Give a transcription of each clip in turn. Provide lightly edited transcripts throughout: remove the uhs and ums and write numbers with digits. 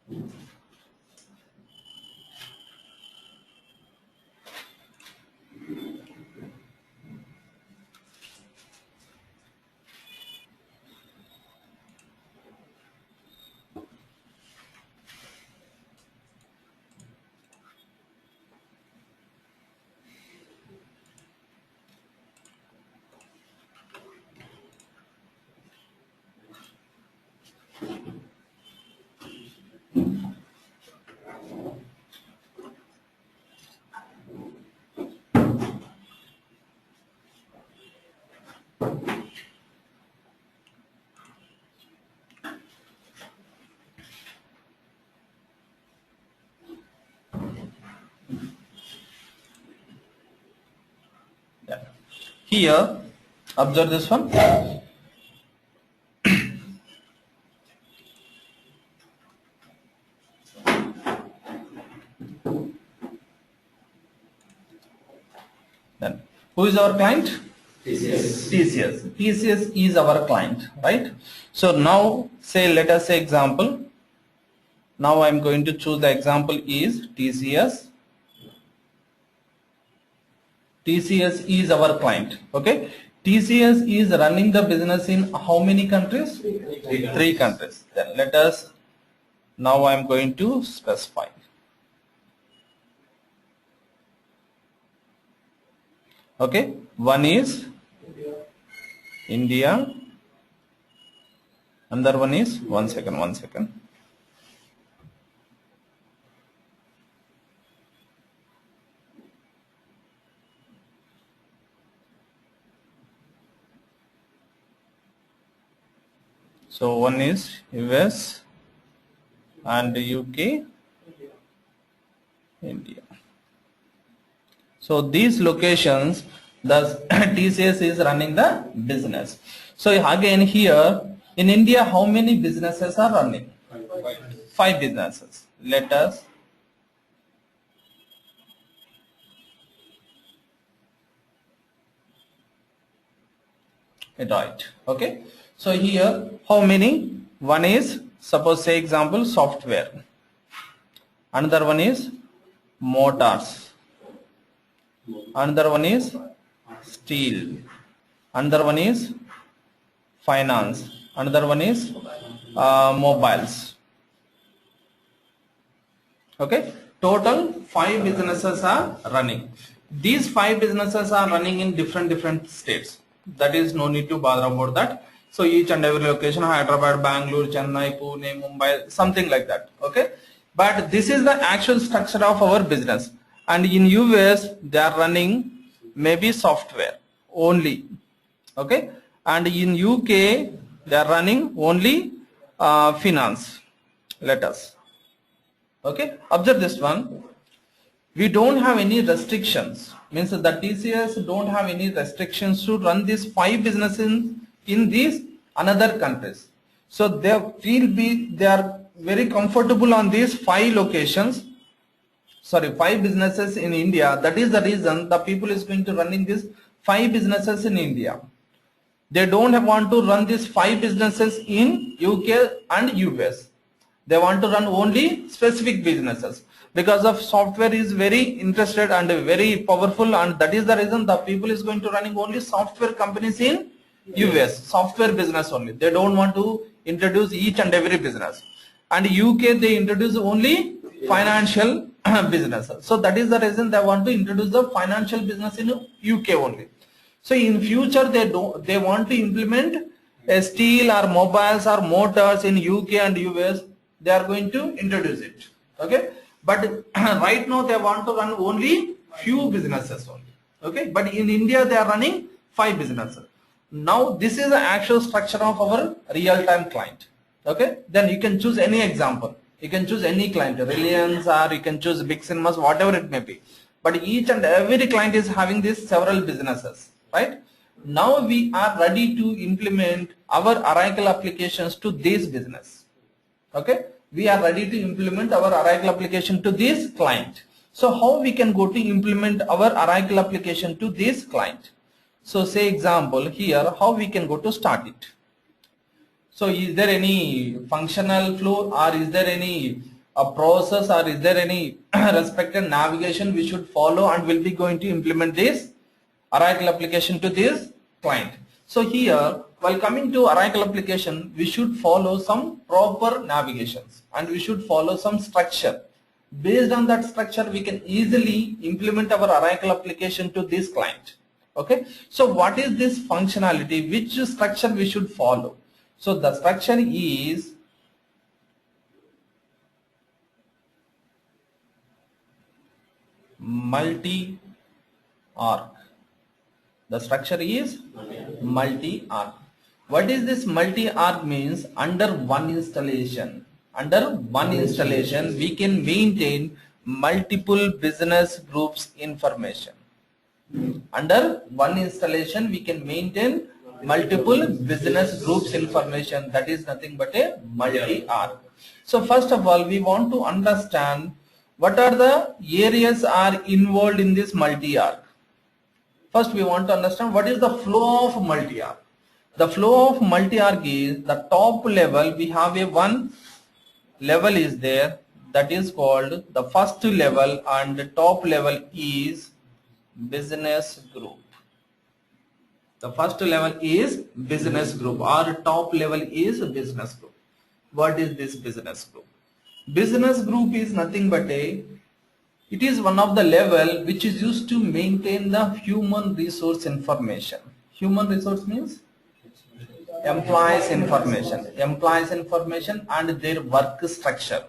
Yeah. Here, observe this one. Then, who is our client? TCS. TCS is our client, right? So now, let us say example. Now I am going to choose the example is TCS. TCS is our client. Okay. TCS is running the business in how many countries? Three countries. Then let us. Now I am going to specify. Okay. One is India. Another one is one second. So one is US and UK, India. So these locations, thus TCS is running the business. So again here in India, how many businesses are running? Five businesses. Let us right. Okay. So here how many? One is, suppose say example, software. Another one is motors. Another one is steel. Another one is finance. Another one is mobiles. Okay. Total 5 businesses are running. These 5 businesses are running in different states. That is no need to bother about that. So each and every location, Hyderabad, Bangalore, Chennai, Pune, Mumbai, something like that. Okay. But this is the actual structure of our business. And in US, they are running maybe software only. Okay. And in UK, they are running only finance. Let us. Okay. Observe this one. We don't have any restrictions. Means that TCS don't have any restrictions to run these 5 businesses in these another countries. So they are very comfortable on these 5 locations. Sorry, 5 businesses in India. That is the reason the people is going to running these 5 businesses in India. They don't want to run these 5 businesses in UK and US. They want to run only specific businesses because of software is very interested and very powerful, and that is the reason the people is going to running only software companies in US, software business only. They don't want to introduce each and every business. And UK they introduce only financial businesses. So that is the reason they want to introduce the financial business in UK only. So in future they want to implement a steel or mobiles or motors in UK and US. They are going to introduce it. Okay. But right now they want to run only few businesses only. Okay. But in India they are running 5 businesses. Now this is the actual structure of our real-time client. Okay. Then you can choose any example. You can choose any client, Reliance, or you can choose Big Cinemas, whatever it may be. But each and every client is having these several businesses, right? Now we are ready to implement our Oracle applications to this business. Okay, we are ready to implement our Oracle application to this client. So how we can go to implement our Oracle application to this client? So say example here, how we can go to start it. So is there any functional flow, or is there any a process, or is there any respected navigation we should follow, and will be going to implement this Oracle application to this client. So here, while coming to Oracle application, we should follow some proper navigations and we should follow some structure. Based on that structure, we can easily implement our Oracle application to this client. Okay. So what is this functionality? Which structure we should follow? So the structure is multi-arc. The structure is multi-arc. What is this multi-arc means? Under one installation, we can maintain multiple business groups information. Under one installation, we can maintain multiple business groups information. That is nothing but a multi-arc. So first of all, we want to understand what are the areas are involved in this multi-arc. First, we want to understand what is the flow of multi-arc. The flow of multi-arc is the top level. We have a one level is there, that is called the first level, and the top level is business group. The first level is business group, or top level is business group. What is this business group? Business group is nothing but it is one of the level which is used to maintain the human resource information. Human resource means employees information and their work structure.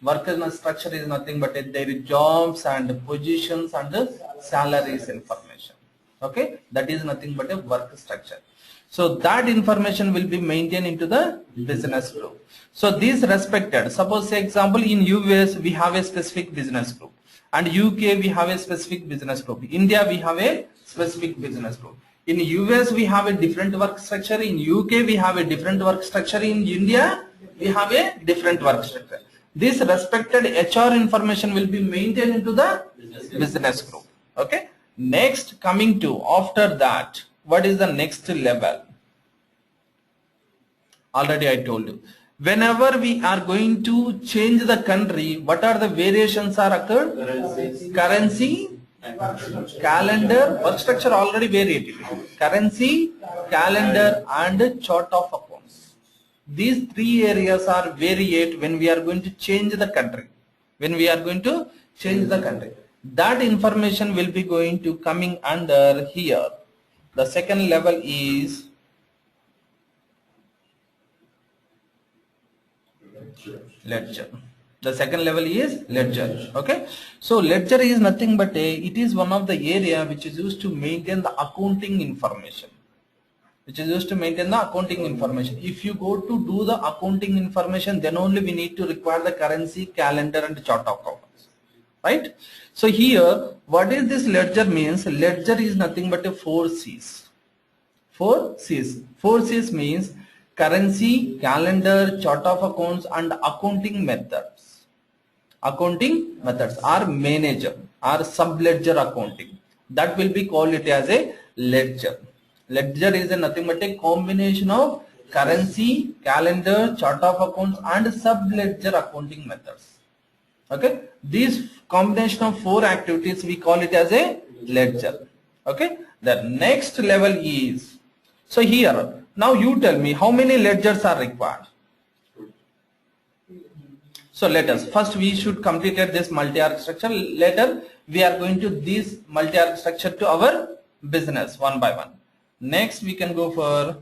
Work structure is nothing but their jobs and positions and salaries information. Okay, that is nothing but a work structure. So that information will be maintained into the business group. So these respected, suppose say example, in US we have a specific business group, and UK we have a specific business group, India we have a specific business group. In US we have a different work structure, in UK we have a different work structure, in India we have a different work structure. This respected HR information will be maintained into the business group. Okay. Next, coming to after that, what is the next level? Already I told you. Whenever we are going to change the country, what are the variations are occurred? Currency, calendar, work structure already varied. Currency, calendar, and chart of accounts. These three areas are varied when we are going to change the country. That information will be going to coming under here. The second level is ledger. The second level is ledger. Okay. So ledger is nothing but it is one of the area which is used to maintain the accounting information. If you go to do the accounting information, then only we need to require the currency, calendar, and chart of accounts. Right? So here, what is this ledger means? Ledger is nothing but a 4 C's. 4 C's. 4 C's means currency, calendar, chart of accounts, and accounting methods. Accounting methods are manager or sub-ledger accounting. That will be called it as a ledger. Ledger is nothing but a combination of currency, calendar, chart of accounts, and sub-ledger accounting methods. Okay, this combination of 4 activities we call it as a ledger. Okay, the next level is, so here now you tell me how many ledgers are required. So let us first we should complete this multi-arc structure. Later we are going to this multi-arc structure to our business one by one. Next we can go for,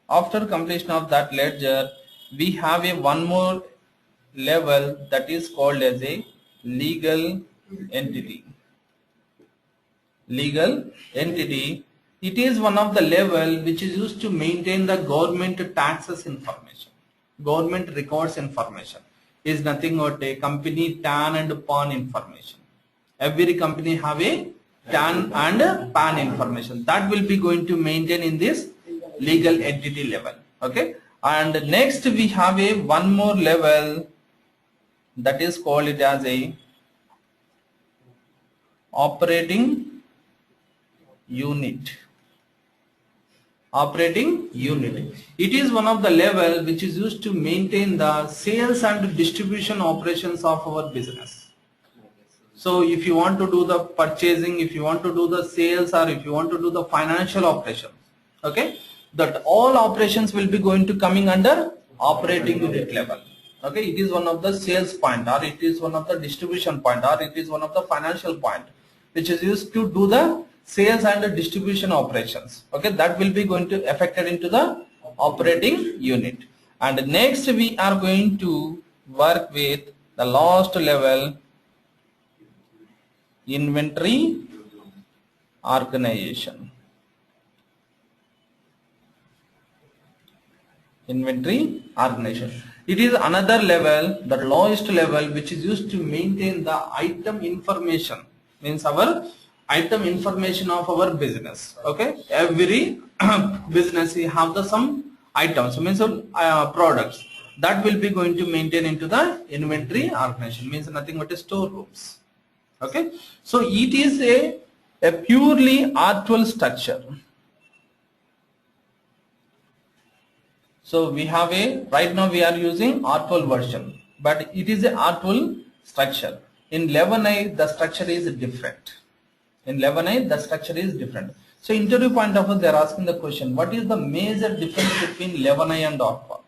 after completion of that ledger, we have a one more level that is called as a legal entity. Legal entity, it is one of the level which is used to maintain the government taxes information. Government records information is nothing but a company TAN and PAN information. Every company have a TAN and PAN information that will be going to maintain in this legal entity level. Okay, and next we have a one more level that is called it as a operating unit. Operating unit. It is one of the level which is used to maintain the sales and distribution operations of our business. So if you want to do the purchasing, if you want to do the sales, or if you want to do the financial operations, okay, that all operations will be going to coming under operating unit level. Okay, it is one of the sales point, or it is one of the distribution point, or it is one of the financial point which is used to do the sales and the distribution operations. Okay, that will be going to affected into the operating unit. And next we are going to work with the last level, inventory organization. Inventory organization. It is another level, the lowest level, which is used to maintain the item information, means our item information of our business. Okay, every business we have the some items, means products that will be going to maintain into the inventory organization, means nothing but storerooms. Okay, so it is a purely R12 structure. So we have right now we are using R12 version, but it is a R12 structure. In 11i the structure is different. In 11i the structure is different. So interview point of view, they are asking the question, what is the major difference between 11i and R12?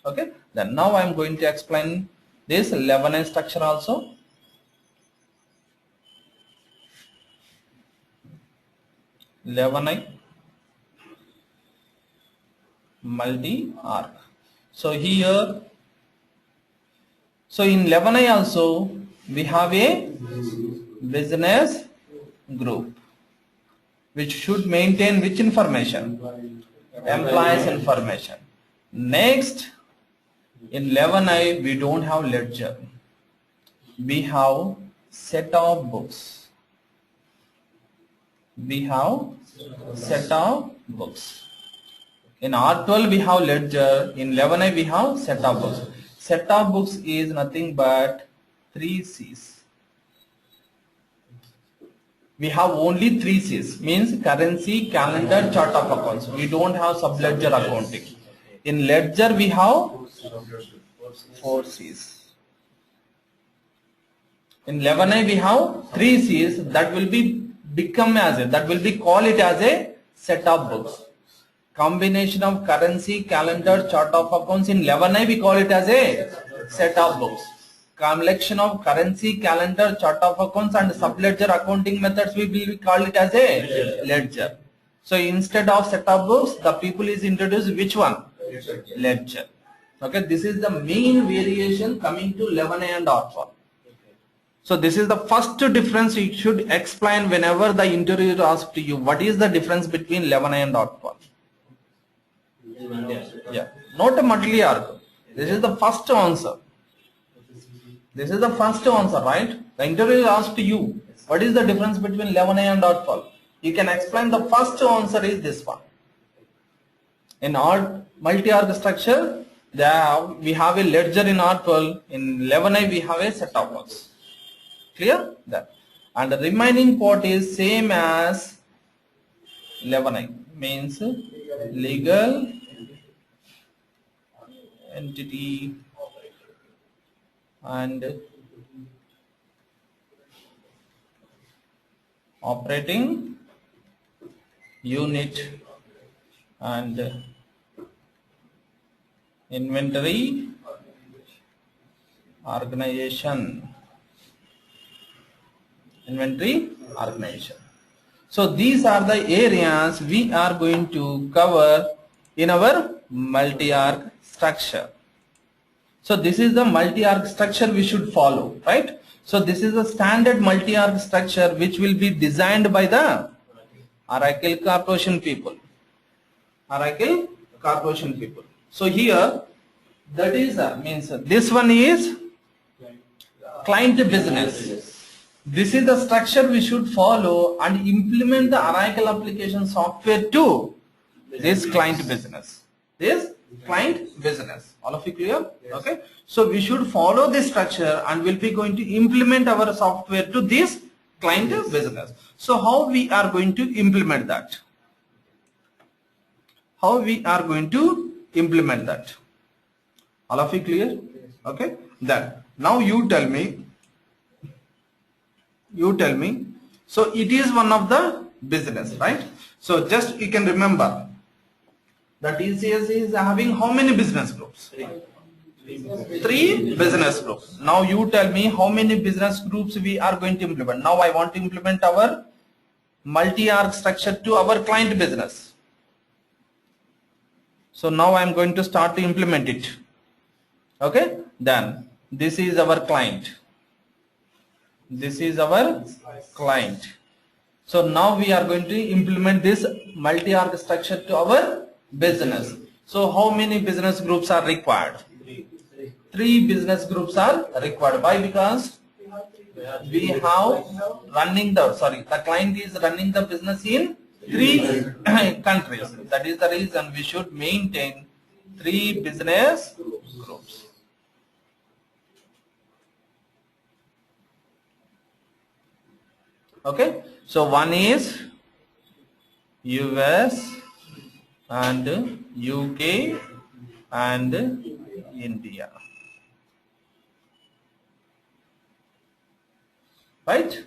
Okay, then now I am going to explain this 11i structure also. 11i multi-arc. So here, so in 11i also we have a business group which should maintain which information? Employees information. Next, in 11i we don't have ledger, we have set of books. We have set of books. In R12 we have ledger, in 11i we have set of books. Set of books is nothing but 3 C's. We have only 3 C's, means currency, calendar, chart of accounts. We don't have sub-ledger accounting. In ledger we have 4 C's. In 11i we have 3 C's, that will be become as a, that will be call it as a set of books. Combination of currency, calendar, chart of accounts. In 11i we call it as a set of books. Collection of currency, calendar, chart of accounts and sub-ledger accounting methods, we will call it as a ledger. So instead of set of books, the people is introduced which one? Ledger. Okay, this is the main variation coming to 11i and R12. So this is the first difference you should explain whenever the interviewer asks you, what is the difference between 11i and R12? Yeah, not a monthly arc. This is the first answer. This is the first answer, right? The interviewer asked you, what is the difference between 11i and R12? You can explain the first answer is this one. In our multi-arc structure, we have a ledger in R12. In 11i we have a set of books. Clear? That. And the remaining part is same as 11i, means legal entity and operating unit and inventory organization. Inventory organization. So these are the areas we are going to cover in our multi-arc structure. So this is the multi-arc structure we should follow, right? So this is the standard multi-arc structure which will be designed by the Oracle Corporation people. Oracle Corporation people. So here, that is means this one is client business. This is the structure we should follow and implement the Oracle application software to this client business. This client business. All of you clear? Okay. So we should follow this structure and we'll be going to implement our software to this client business. So how we are going to implement that? how we are going to implement that. All of you clear? Okay. Then now you tell me. So it is one of the business, right? So just you can remember that TCS is having how many business groups? Three business groups. Now you tell me how many business groups we are going to implement. Now I want to implement our multi-arc structure to our client business. So now I am going to start to implement it. Okay. Then this is our client. This is our client. So now we are going to implement this multi-arc structure to our business. So how many business groups are required? Three business groups are required. Why? Because we have the client is running the business in three countries. That is the reason we should maintain three business groups. Okay, so one is US and UK and India, right?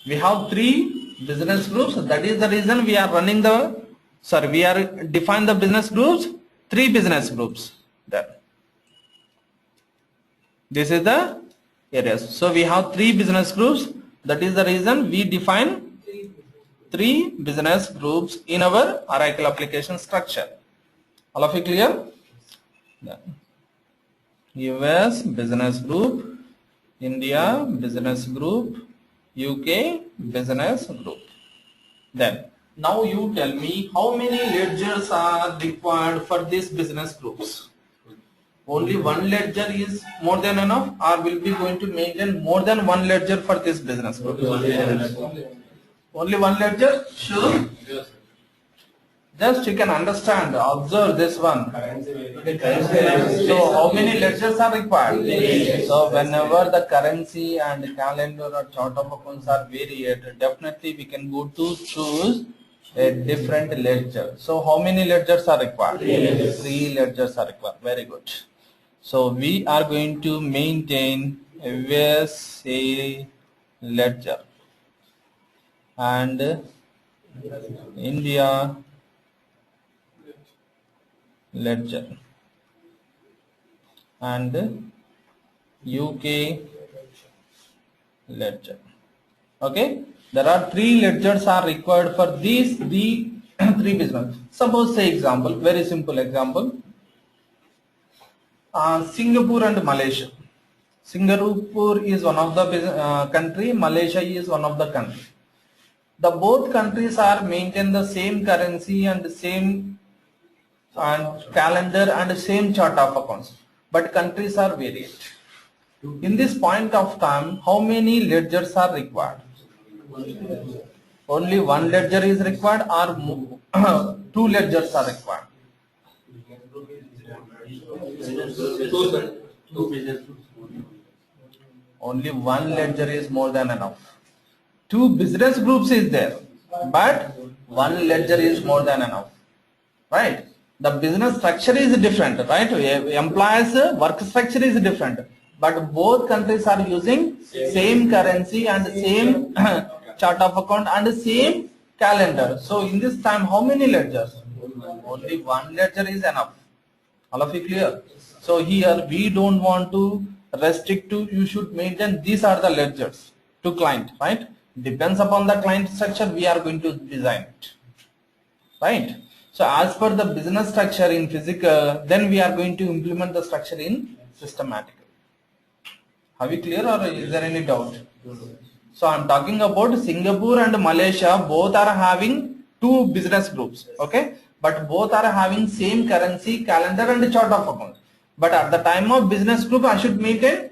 We have three business groups. That is the reason we are running we are define the business groups, three business groups there. This is the areas. So we have three business groups. That is the reason we define three business groups in our Oracle application structure. All of you clear? US business group, India business group, UK business group. Then now you tell me how many ledgers are required for these business groups. Only one ledger is more than enough, or will be going to maintain more than one ledger for this business group? Only one ledger? Sure. Just you can understand, observe this one. So how many ledgers are required? So whenever the currency and calendar or chart of accounts are varied, definitely we can go to choose a different ledger. So how many ledgers are required? Three ledgers are required. Very good. So we are going to maintain a USA ledger and India ledger and UK ledger. Okay, there are three ledgers are required for these three business. Suppose say example, very simple example. Singapore and Malaysia. Singapore is one of the country, Malaysia is one of the country. The both countries are maintain the same currency and the same calendar and same chart of accounts, but countries are varied. In this point of time, how many ledgers are required? Only one ledger is required, or two ledgers are required? Only one ledger is more than enough. Two business groups is there, but one ledger is more than enough, right? The business structure is different, right? Employees work structure is different, but both countries are using same currency and same chart of account and same calendar. So in this time, how many ledgers? Only one ledger is enough. All of you clear? So here we don't want to restrict to, you should maintain these are the ledgers to client, right? Depends upon the client structure, we are going to design it, right? So as per the business structure in physical, then we are going to implement the structure in systematic. Are we clear, or is there any doubt? So I am talking about Singapore and Malaysia, both are having two business groups, okay? But both are having same currency, calendar and chart of accounts. But at the time of business group, I should maintain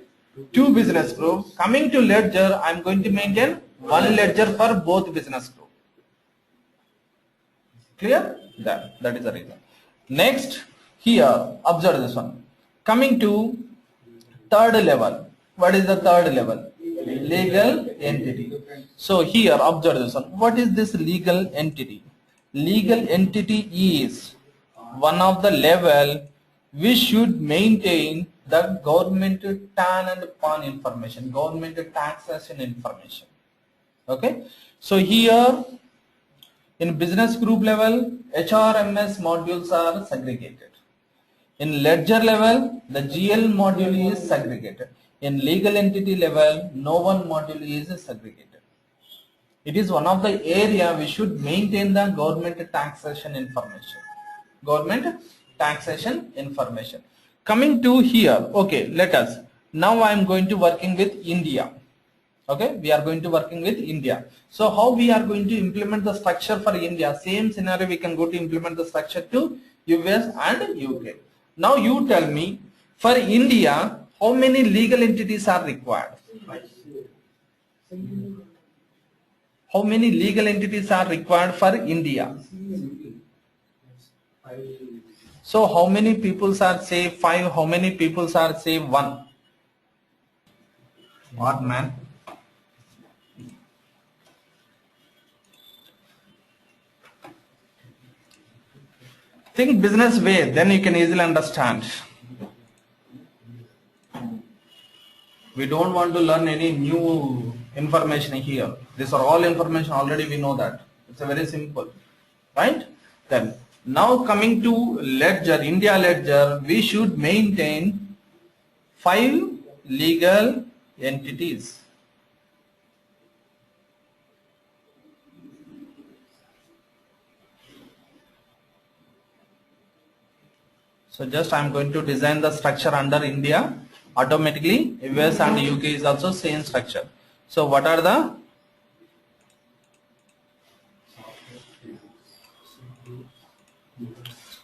two business groups. Coming to ledger, I am going to maintain one ledger for both business group. Clear? That is the reason. Next, here, observe this one. Coming to third level. What is the third level? Legal entity. So here, observe this one. What is this legal entity? Legal entity is one of the level we should maintain the government TAN and PAN information, government taxation information. Okay, so here in business group level, HRMS modules are segregated. In ledger level, the GL module is segregated. In legal entity level, no one module is segregated. It is one of the area we should maintain the government taxation information. Government taxation information. Coming to here, okay, let us. Now I am going to working with India. Okay, we are going to working with India. So how we are going to implement the structure for India? Same scenario we can go to implement the structure to US and UK. Now you tell me, for India, how many legal entities are required? How many legal entities are required for India? So how many people are say 5? How many people are say 1? What man? Think business way, then you can easily understand. We don't want to learn any new information here. These are all information already we know that. It's a very simple, right? Then now coming to ledger, India ledger, we should maintain 5 legal entities. So just I am going to design the structure under India. Automatically US and UK is also same structure. So what are the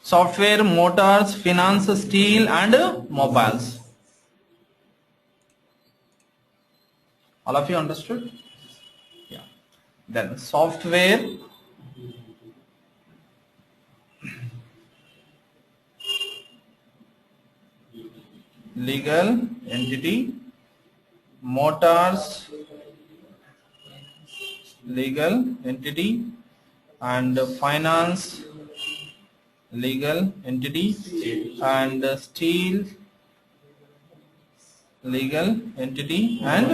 software, motors, finance, steel and mobiles? All of you understood? Yeah. Then software, legal entity, motors, legal entity, and finance, legal entity, and steel, legal entity, and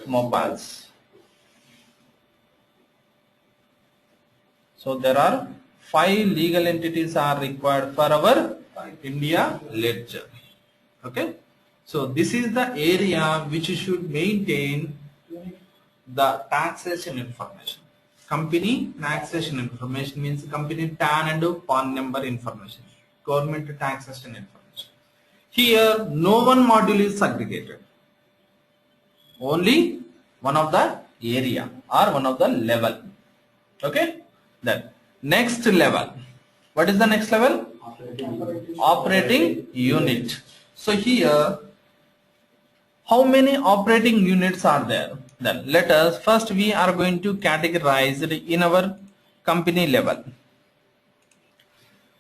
mobiles. So there are 5 legal entities are required for our India ledger. Okay, so this is the area which you should maintain the taxation information. Company taxation information means company TAN and PAN number information, government taxation information. Here no one module is segregated, only one of the area or one of the level. Okay, then next level. What is the next level? Operating unit. So here, how many operating units are there? Then let us first we are going to categorize it in our company level.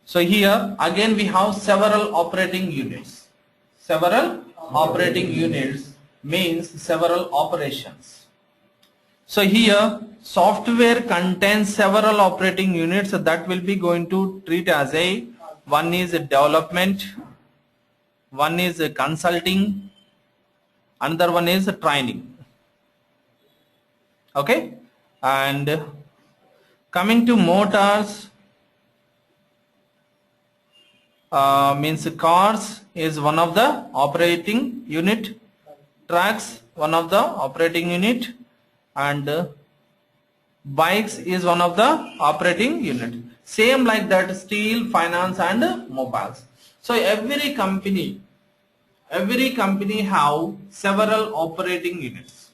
So here again we have several operating units. Several operating units means several operations. So here software contains several operating units that will be going to treat as a one is development, one is consulting, another one is training. Okay, and coming to motors, means cars is one of the operating unit, trucks one of the operating unit, and bikes is one of the operating unit. Same like that, steel, finance and mobiles. So every company have several operating units,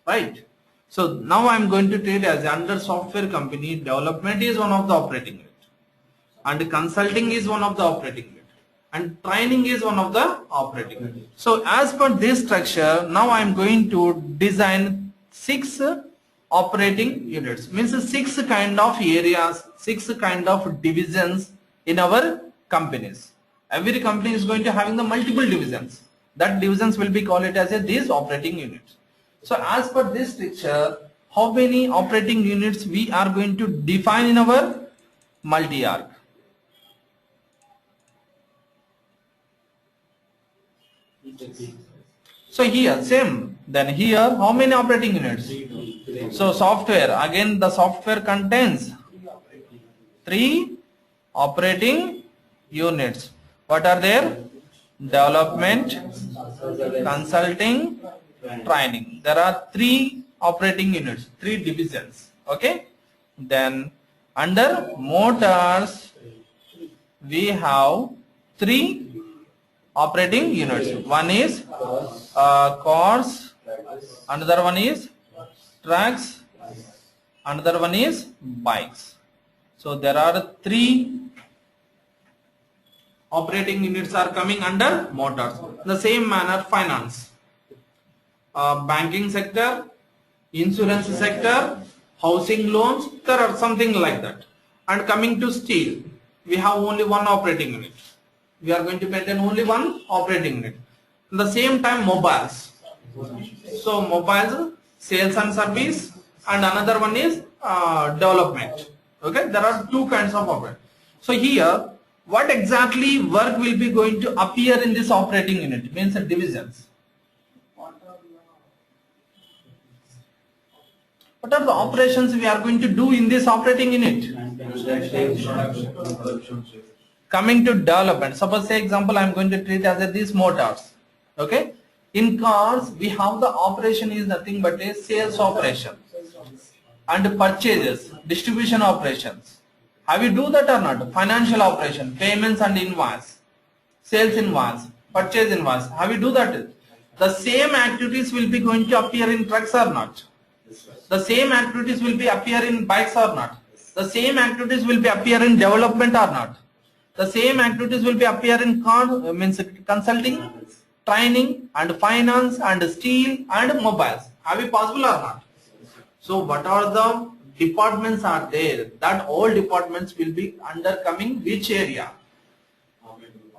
right? So now I am going to treat as under software company, development is one of the operating unit, and consulting is one of the operating unit, and training is one of the operating unit. So as per this structure, now I am going to design 6 operating units, means 6 kind of areas, 6 kind of divisions in our companies. Every company is going to having the multiple divisions. That divisions will be called it as these operating units. So as per this structure, how many operating units we are going to define in our multi-arc? So here same. Then here how many operating units? So software, again the software contains 3 operating units. What are there? Development, consulting, training. There are 3 operating units, 3 divisions. Okay. Then under motors we have 3 operating units. One is cars, another one is trucks, another one is bikes. So there are 3 operating units are coming under motors. In the same manner, finance, banking sector, insurance sector, housing loans, there are something like that. And coming to steel, we have only 1 operating unit. We are going to maintain only 1 operating unit. At the same time, mobiles. So mobiles, sales and service, and another one is development. Okay, there are 2 kinds of operation. So here, what exactly work will be going to appear in this operating unit? Means the divisions. What are the operations we are going to do in this operating unit? Coming to development, suppose say example I am going to treat as these motors. Okay, in cars we have the operation is nothing but a sales operation and purchases, distribution operations. Have you do that or not? Financial operation, payments and invoice, sales invoice, purchase invoice. Have you do that? The same activities will be going to appear in trucks or not? The same activities will be appear in bikes or not? The same activities will be appear in development or not? The same activities will be appear in means consulting, training and finance and steel and mobiles. Have you possible or not? So what are the departments are there? That all departments will be under coming which area?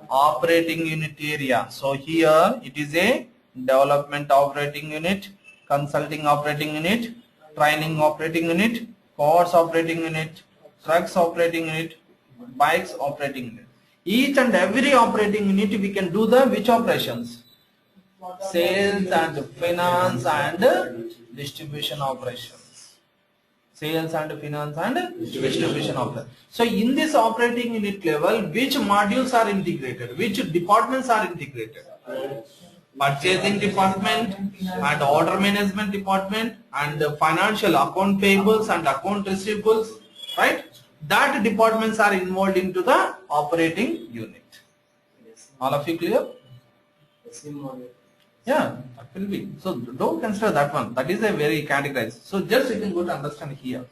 Operating unit area. So here it is a development operating unit, consulting operating unit, training operating unit, cars operating unit, trucks operating unit, bikes operating unit. Each and every operating unit we can do the which operations? Sales and finance and distribution operations. Sales and finance and distribution operations. So in this operating unit level, which modules are integrated? Which departments are integrated? Purchasing department and order management department and financial account payables and account receivables, right? That departments are involved into the operating unit. All of you clear? Yeah, that will be. So don't consider that one. That is a very categorized. So just you can go to understand here.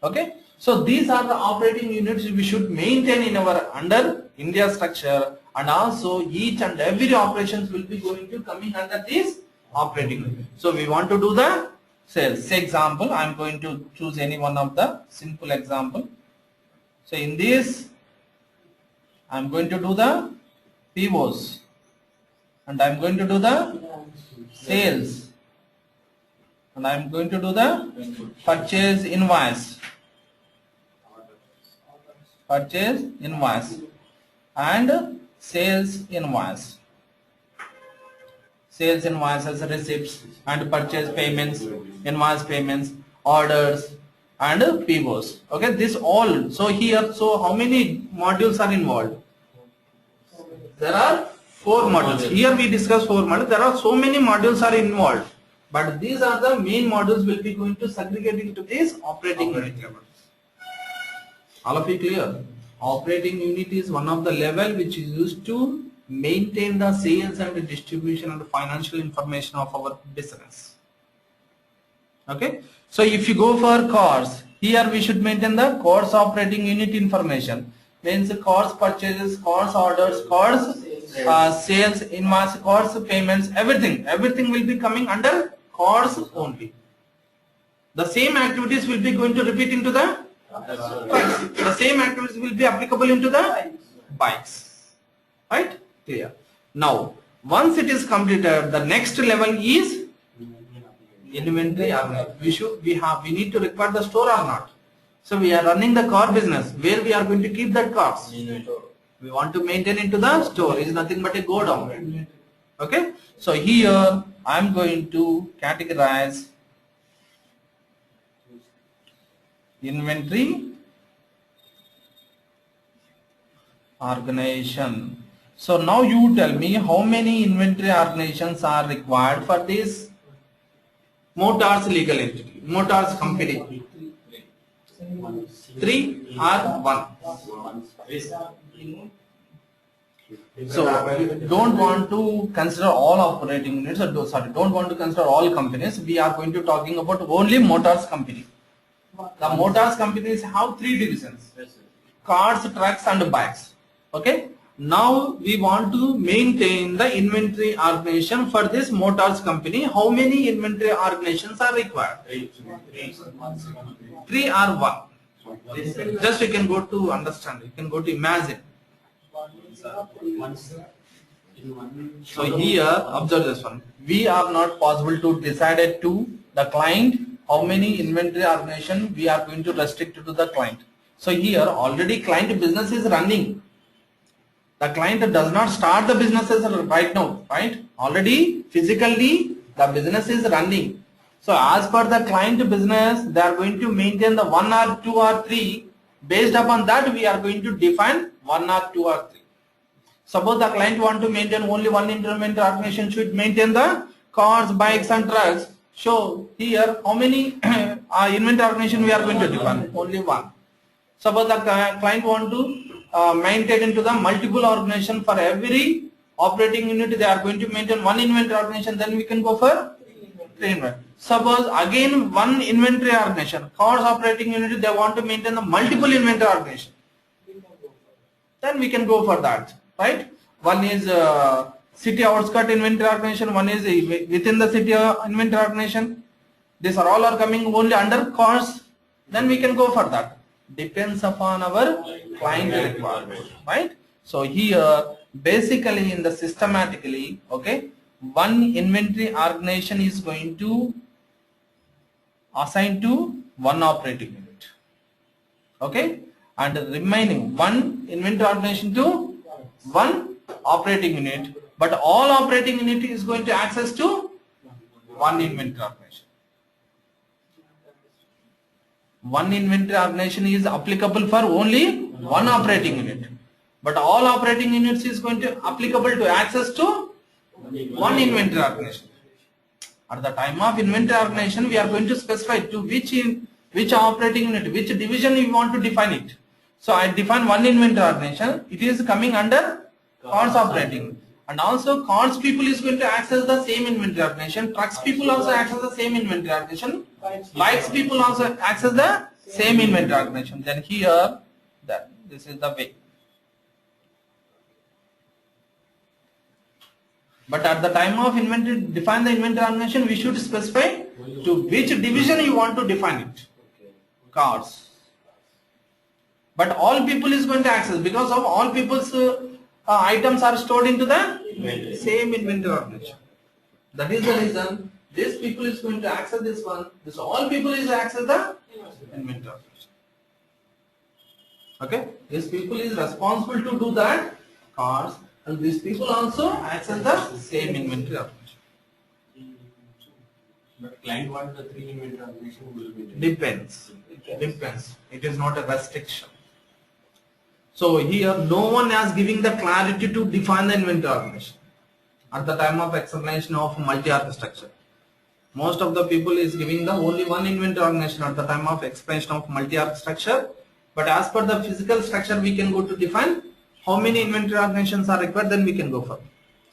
Okay. So these are the operating units we should maintain in our under India structure, and also each and every operations will be going to coming under this operating unit. So we want to do the sales. Say example, I am going to choose any one of the simple example. So in this, I am going to do the POs, and I am going to do the sales, and I am going to do the purchase invoice, and sales invoice. Sales invoices, receipts and purchase payments, invoice payments, orders and POs. Okay, this all. So here, so how many modules are involved? There are 4 modules. Here we discuss 4 modules. There are so many modules are involved, but these are the main modules will be going to segregate into this operating unit level. All of you clear? Operating unit is one of the level which is used to maintain the sales and distribution and financial information of our business. Okay. So if you go for cars, here we should maintain the cars operating unit information. Means cars purchases, cars orders, cars sales, invoice, cars payments, everything will be coming under cars only. The same activities will be going to repeat into the trucks. The same activities will be applicable into the bikes. Right? Clear. Now, once it is completed, the next level is inventory or not. We need to record the store or not. So we are running the car business. Where we are going to keep that cars? We want to maintain into the store. It is nothing but a go down. Okay, so here I am going to categorize inventory organization. So now you tell me how many inventory organizations are required for this Motors legal entity, Motors company. 3 or 1. So don't want to consider all operating units, or sorry, don't want to consider all companies. We are going to talking about only Motors company. The Motors companies have 3 divisions: cars, trucks and bikes. Okay, now we want to maintain the inventory organization for this Motors company. How many inventory organizations are required? 3 or 1. Just you can go to understand, you can go to imagine. So here observe this one. We are not possible to decide it to the client how many inventory organization we are going to restrict to the client. So here already client business is running. The client does not start the businesses right now, right? Already physically the business is running. So as per the client business, they are going to maintain the 1 or 2 or 3. Based upon that, we are going to define 1 or 2 or 3. Suppose the client want to maintain only one inventory organization, should maintain the cars, bikes and trucks. So here how many inventory organization we are going to define? Only 1. Suppose the client want to maintain into the multiple organization, for every operating unit they are going to maintain 1 inventory organization, then we can go for 3 inventory. Suppose again 1 inventory organization, cars operating unit, they want to maintain the multiple inventory organization, then we can go for that, right? One is city outskirt inventory organization, one is within the city inventory organization. These are all are coming only under cars, then we can go for that. Depends upon our client requirement, right? So here basically in the systematically, okay, 1 inventory organization is going to assign to 1 operating unit, okay, and the remaining 1 inventory organization to 1 operating unit, but all operating unit is going to access to 1 inventory organization. 1 inventory organization is applicable for only 1 operating unit, but all operating units is going to applicable to access to 1 inventory organization. At the time of inventory organization, we are going to specify to which operating unit, which division we want to define it. So I define 1 inventory organization, it is coming under cars operating, and also cars people is going to access the same inventory organization, trucks people also access the same inventory organization, bikes people also access the same inventory organization. Then here, this is the way. But at the time of inventory, define the inventory organization, we should specify to which division you want to define it. Cars. But all people is going to access, because of all people's items are stored into the same inventory organization. That is the reason this people is going to access this one. This all people is access the inventory organization. Okay, this people is responsible to do that cars, and these people also access the same inventory organization. But client wants the 3 inventory organization will be depends. It is not a restriction. So here no one is giving the clarity to define the inventory organization at the time of explanation of multi-arc structure. Most of the people is giving the only 1 inventory organization at the time of explanation of multi-arc structure. But as per the physical structure, we can go to define how many inventory organizations are required, then we can go for.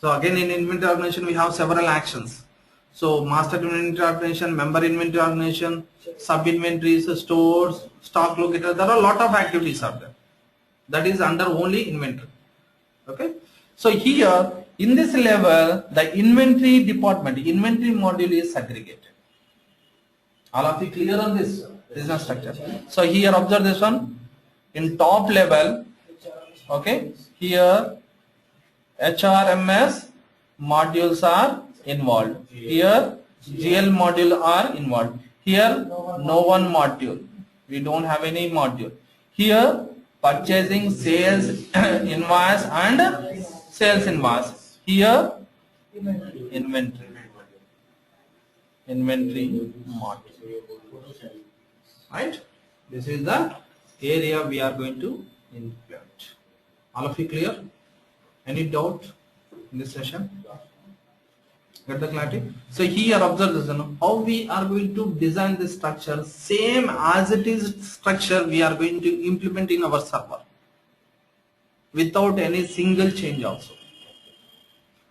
So again, in inventory organization we have several actions. So master inventory organization, member inventory organization, sub inventories, stores, stock locator, there are a lot of activities are there. That is under only inventory. Okay. So here in this level, the inventory department, inventory module is segregated. All of you clear on this business structure? So here observe this one. In top level, okay, here HRMS modules are involved. Here GL module are involved. Here no one module. We don't have any module. Here purchasing, sales invoice and sales invoice. Here Inventory module. Right? This is the area we are going to implement. All of you clear? Any doubt in this session? Get the clarity? So here observe this, how we are going to design this structure, same as it is structure we are going to implement in our server without any single change also.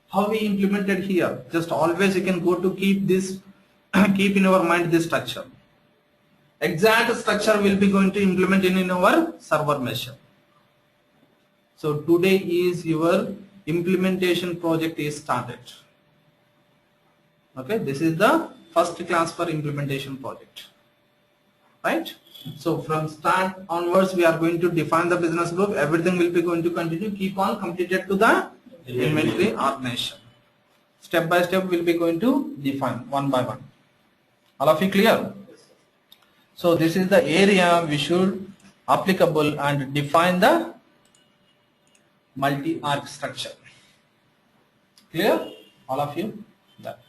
How we implemented here, just always you can go to keep this, keep in our mind this structure. Exact structure will be going to implement in our server mesh. So today is your implementation project is started. Okay, this is the first class for implementation project, right? So from start onwards we are going to define the business group, everything will be going to continue, keep on completed to the inventory organization. Step by step we'll be going to define one by one. All of you clear? So this is the area we should applicable and define the multi-arc structure. Clear? All of you? That.